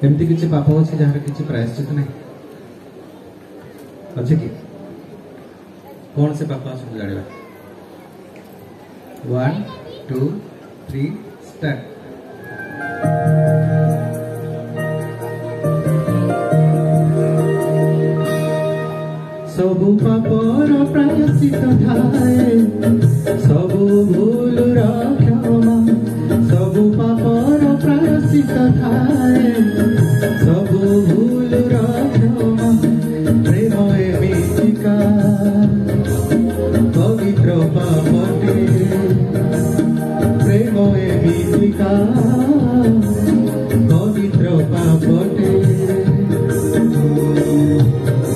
एमती किसी पाप अच्छे जहाँ किसी प्रायश्चित नहीं अच्छे कि कौन से पाप अच्छे जाना 1 2 3 स्टार्ट। सबु पापर प्रायश्चित थाए सबु भूलर क्षमा सबु पापर प्रायश्चित थाए सबु भूलर क्षमा प्रेम एमितिका पवित्र पापटे प्रेम एमितिका पवित्र पापटे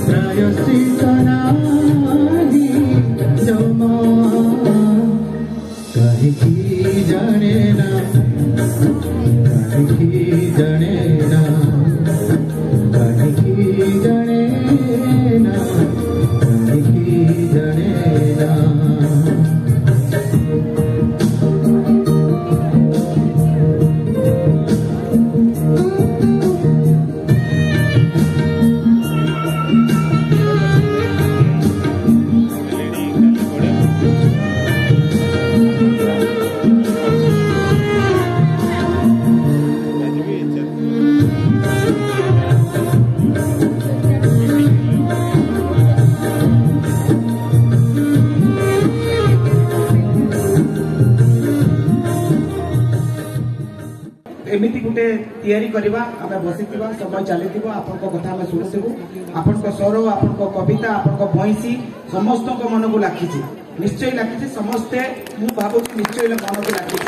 प्रायश्चित नाही क्षमा कहीं जाने ना कहीं जाने ना कहीं जाने ना कहीं जाने ना। एमती गोटे तैयारी करवा आम बसी समय चली आपण कथा आम शुणुबू आपण स्वर आपण कविता आपण भईसी समस्त मन को लाखी निश्चय लाखी समस्ते मुझे भावुँ निश्चय मन को लाखी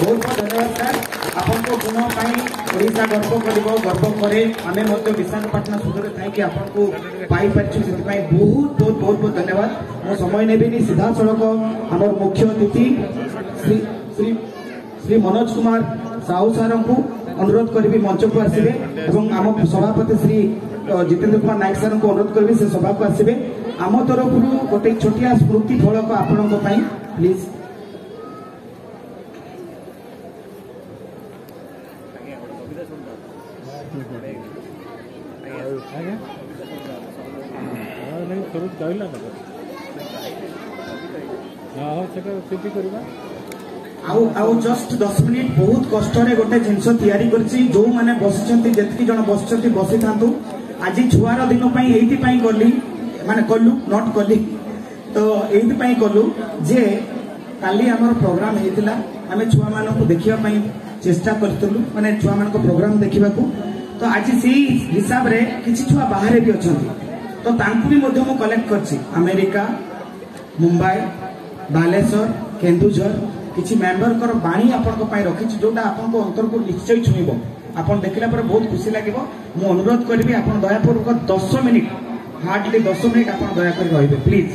बहुत बहुत धन्यवाद सर आपण गुण ओडिशा गर्व कर गर्व करे आम विशाखापाटना सुदूर थी आपन को पाई पार्छु से बहुत बहुत बहुत बहुत धन्यवाद। मो समय नेबिनी सीधा सड़क आम मुख्य अतिथि श्री श्री श्री मनोज कुमार साहू सार को अनुरोध करी मंच को आसवे और आम सभापति श्री जितेंद्र कुमार नायक सर को अनुरोध करी से सभा को आसवे आम तरफ गोटे छोटिया स्मृति फलक आपण प्लीज। आउ जस्ट 10 मिनिट बहुत कष्ट गोटे जिनस तैयारी करछि जो माने बसिचंती जेतकी जण बसिचंती बसी थांतु आज छुआर दिन पई एइति पई करली माने कलु नॉट कली तो एइति पई कलु जे काली हमर प्रोग्राम हेतिला आमे छुआ मानन को देखिबा पई चेष्टा करतलु माने छुआ मानन को प्रोग्राम देखिबा को तो आज से हिसाब रे किछि छुआ बाहर भी अछंती तो तांकु भी मध्य मु कलेक्ट करछि अमेरिका मुंबई बालेश्वर केन्दुझर किसी मेंबर कर बाणी आपण रखी जोटा आपण अंतर को निश्चय छुईब आपण देखला पर बहुत खुशी लगे मु अनुरोध करी आपण दयापूर्वक 10 मिनिट हार्डली 10 मिनिट आपण दया कर रहिबे प्लीज।